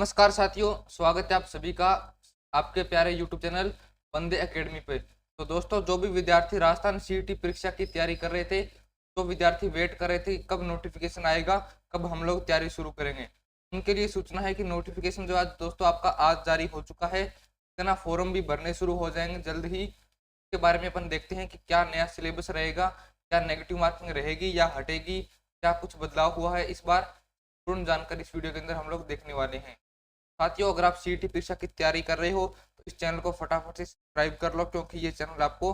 नमस्कार साथियों, स्वागत है आप सभी का आपके प्यारे YouTube चैनल वंदे एकेडमी पे। तो दोस्तों, जो भी विद्यार्थी राजस्थान सीईटी परीक्षा की तैयारी कर रहे थे, जो विद्यार्थी वेट कर रहे थे कब नोटिफिकेशन आएगा, कब हम लोग तैयारी शुरू करेंगे, उनके लिए सूचना है कि नोटिफिकेशन जो आज दोस्तों आपका आज जारी हो चुका है, ना फॉर्म भी भरने शुरू हो जाएंगे जल्द ही। इसके बारे में अपन देखते हैं कि क्या नया सिलेबस रहेगा, क्या नेगेटिव मार्किंग रहेगी या हटेगी, क्या कुछ बदलाव हुआ है इस बार, पूर्ण जानकारी इस वीडियो के अंदर हम लोग देखने वाले हैं। साथियों, अगर आप सीईटी परीक्षा की तैयारी कर रहे हो तो इस चैनल को फटाफट से सब्सक्राइब कर लो, क्योंकि ये चैनल आपको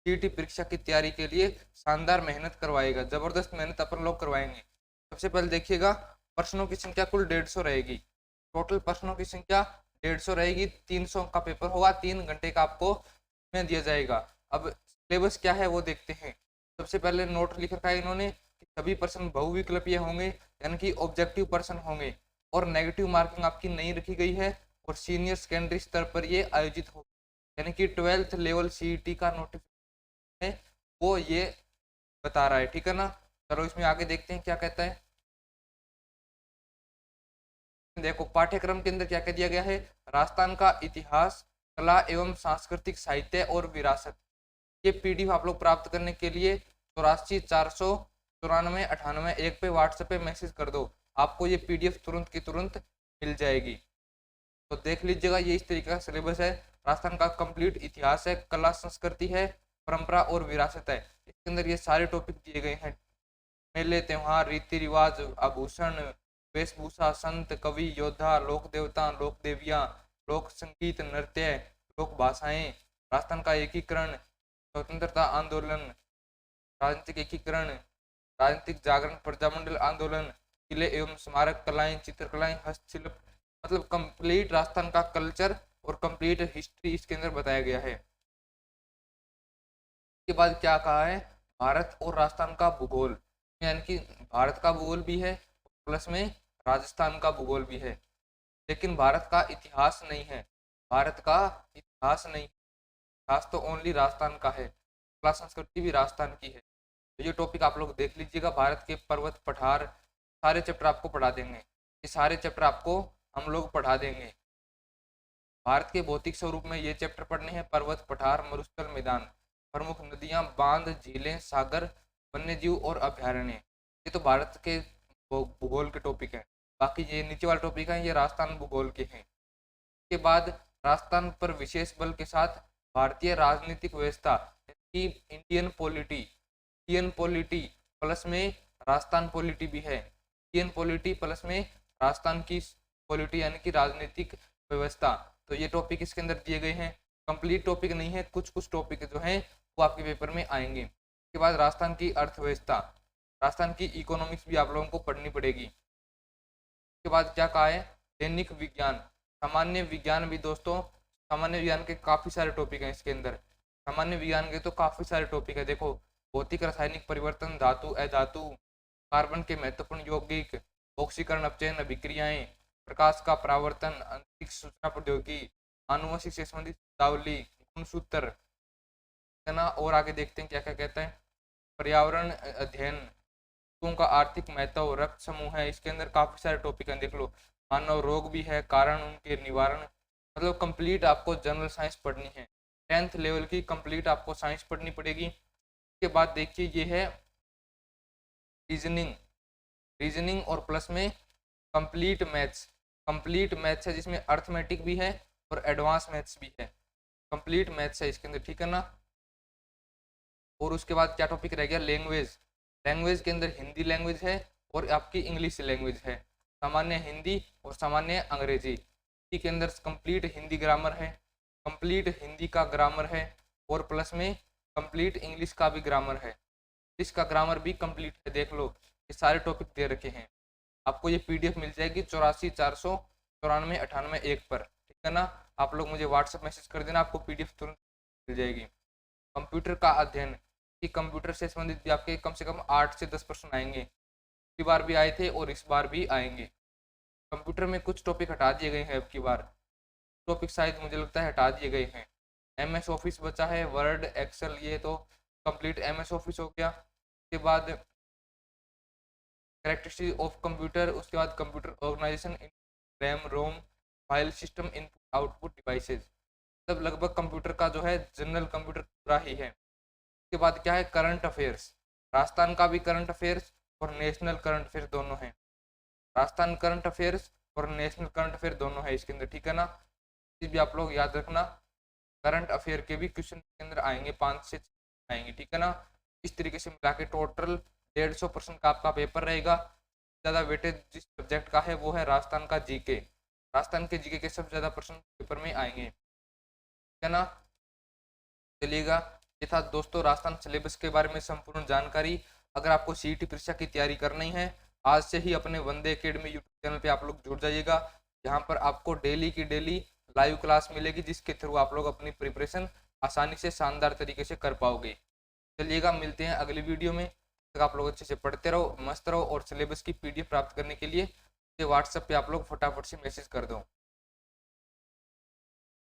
सीईटी परीक्षा की तैयारी के लिए शानदार मेहनत करवाएगा, जबरदस्त मेहनत अपन लोग करवाएंगे। सबसे पहले देखिएगा, प्रश्नों की संख्या कुल 150 रहेगी। टोटल प्रश्नों की संख्या 150 रहेगी। 300 का पेपर होगा, 3 घंटे का आपको में दिया जाएगा। अब सिलेबस क्या है वो देखते हैं। सबसे पहले नोट लिख रखा है इन्होंने कि सभी प्रश्न बहुविकल्पीय होंगे, यानी कि ऑब्जेक्टिव प्रश्न होंगे, और नेगेटिव मार्किंग आपकी नहीं रखी गई है, और सीनियर सेकेंडरी स्तर पर ये आयोजित हो, यानी कि 12th लेवल सीईटी का नोटिफिकेशन है वो ये बता रहा है। ठीक है ना। चलो इसमें आगे देखते हैं क्या कहता है। देखो, पाठ्यक्रम के अंदर क्या कह दिया गया है। राजस्थान का इतिहास, कला एवं सांस्कृतिक साहित्य और विरासत, ये पीडीएफ आप लोग प्राप्त करने के लिए 84 494 98 1 पे व्हाट्सएप पे मैसेज कर दो, आपको ये पीडीएफ तुरंत की तुरंत मिल जाएगी। तो देख लीजिएगा, ये इस तरीके का सिलेबस है। राजस्थान का कंप्लीट इतिहास है, कला संस्कृति है, परंपरा और विरासत है। इसके अंदर ये सारे टॉपिक दिए गए हैं। मेले, त्योहार, रीति रिवाज, आभूषण, वेशभूषा, संत, कवि, योद्धा, लोक देवता, लोक देवियाँ, लोक संगीत, नृत्य, लोक भाषाएं, राजस्थान का एकीकरण, स्वतंत्रता आंदोलन, राजनीतिक एकीकरण, राजनीतिक जागरण, प्रजामंडल आंदोलन, किले एवं स्मारक कलाएं, चित्रकलाएं, हस्तशिल्प, मतलब कंप्लीट राजस्थान का कल्चर और कंप्लीट हिस्ट्री इसके अंदर बताया गया है। इसके बाद क्या कहा है, भारत और राजस्थान का भूगोल, यानी कि भारत का भूगोल भी है प्लस में राजस्थान का भूगोल भी है, लेकिन भारत का इतिहास नहीं है। भारत का इतिहास नहीं, इतिहास तो ओनली राजस्थान का है, कला संस्कृति भी राजस्थान की है। तो ये टॉपिक आप लोग देख लीजिएगा। भारत के पर्वत पठार सारे चैप्टर आपको पढ़ा देंगे, ये सारे चैप्टर आपको हम लोग पढ़ा देंगे। भारत के भौतिक स्वरूप में ये चैप्टर पढ़ने हैं, पर्वत पठार, मरुस्थल, मैदान, प्रमुख नदियां, बांध, झीलें, सागर, वन्यजीव और अभ्यारण्य, ये तो भारत के भूगोल के टॉपिक हैं। बाकी ये नीचे वाले टॉपिक हैं, ये राजस्थान भूगोल के हैं। के बाद राजस्थान पर विशेष बल के साथ भारतीय राजनीतिक व्यवस्था की इंडियन पॉलिटी प्लस में राजस्थान पॉलिटी भी है। इंडियन पॉलिटी प्लस में राजस्थान की पॉलिटी, यानी कि राजनीतिक व्यवस्था। तो ये टॉपिक इसके अंदर दिए गए हैं। कंप्लीट टॉपिक नहीं है, कुछ कुछ टॉपिक जो हैं वो आपके पेपर में आएंगे। उसके बाद राजस्थान की अर्थव्यवस्था, राजस्थान की इकोनॉमिक्स भी आप लोगों को पढ़नी पड़ेगी। उसके बाद क्या कहा है, दैनिक विज्ञान, सामान्य विज्ञान भी दोस्तों, सामान्य विज्ञान के काफ़ी सारे टॉपिक हैं इसके अंदर। सामान्य विज्ञान के तो काफ़ी सारे टॉपिक है। देखो, भौतिक रासायनिक परिवर्तन, धातु अधातु, कार्बन के महत्वपूर्ण यौगिक, ऑक्सीकरण अपचयन अभिक्रियाएं, प्रकाश का परावर्तन, अंतरिक्ष सूचना प्रौद्योगिकी, आनुवंशिक से संबंधित शब्दावली, गुणसूत्र, है ना। और आगे देखते हैं क्या क्या कहते हैं। पर्यावरण अध्ययन, का आर्थिक महत्व, रक्त समूह है, इसके अंदर काफी सारे टॉपिक हैं। देख लो, मानव रोग भी है, कारण उनके निवारण, मतलब कंप्लीट आपको जनरल साइंस पढ़नी है। 10th लेवल की कंप्लीट आपको साइंस पढ़नी पड़ेगी। इसके बाद देखिए, ये है रीजनिंग, रीजनिंग और प्लस में कंप्लीट मैथ्स, कंप्लीट मैथ्स है जिसमें अर्थमेटिक भी है और एडवांस मैथ्स भी है। कंप्लीट मैथ्स है इसके अंदर, ठीक है ना। और उसके बाद क्या टॉपिक रह गया, लैंग्वेज, लैंग्वेज के अंदर हिंदी लैंग्वेज है और आपकी इंग्लिश लैंग्वेज है। सामान्य हिंदी और सामान्य अंग्रेजी, इसी के अंदर कंप्लीट हिंदी ग्रामर है, कंप्लीट हिंदी का ग्रामर है, और प्लस में कंप्लीट इंग्लिश का भी ग्रामर है। इंग्लिश का ग्रामर भी कंप्लीट है। देख लो, ये सारे टॉपिक दे रखे हैं। आपको ये पीडीएफ मिल जाएगी 84 494 98 1 पर, ठीक है ना। आप लोग मुझे व्हाट्सएप मैसेज कर देना, आपको पीडीएफ तुरंत मिल जाएगी। कंप्यूटर का अध्ययन, कि कंप्यूटर से संबंधित भी आपके कम से कम 8 से 10 प्रश्न आएंगे। पिछली बार भी आए थे और इस बार भी आएंगे। कंप्यूटर में कुछ टॉपिक हटा दिए गए हैं अब की बार, टॉपिक शायद मुझे लगता है हटा दिए गए हैं। एमएस ऑफिस बचा है, वर्ड एक्सेल, ये तो कंप्लीट एमएस ऑफिस हो गया। उसके बाद कैरेक्टरिस्टिक ऑफ कंप्यूटर, उसके बाद computer organisation, RAM ROM, file system, input output devices, मतलब लगभग कंप्यूटर का जो है जनरल कंप्यूटर पूरा ही है। उसके बाद क्या है, करंट अफेयर्स, राजस्थान का भी करंट अफेयर्स और नेशनल करंट अफेयर्स दोनों हैं। राजस्थान करंट अफेयर्स और नेशनल करंट अफेयर दोनों है इसके अंदर, ठीक है ना। ये भी आप लोग याद रखना, करंट अफेयर के भी क्वेश्चन के अंदर आएंगे, 5 से 6 आएंगे, ठीक है ना। इस तरीके से मिला के टोटल 150% का आपका पेपर रहेगा। ज़्यादा वेटेज जिस सब्जेक्ट का है वो है राजस्थान का जीके, राजस्थान के जीके के सबसे ज़्यादा प्रश्न पेपर में आएंगे, ठीक है ना। चलिएगा, ये था दोस्तों राजस्थान सिलेबस के बारे में संपूर्ण जानकारी। अगर आपको सीईटी परीक्षा की तैयारी करनी है, आज से ही अपने वंदे अकेडमी यूट्यूब चैनल पे आप लोग जुड़ जाइएगा। यहाँ पर आपको डेली की डेली लाइव क्लास मिलेगी, जिसके थ्रू आप लोग अपनी प्रिपरेशन आसानी से शानदार तरीके से कर पाओगे। चलिएगा, मिलते हैं अगली वीडियो में। तक आप लोग अच्छे से पढ़ते रहो, मस्त रहो, और सिलेबस की पीडीएफ प्राप्त करने के लिए व्हाट्सएप पे आप लोग फटाफट से मैसेज कर दो।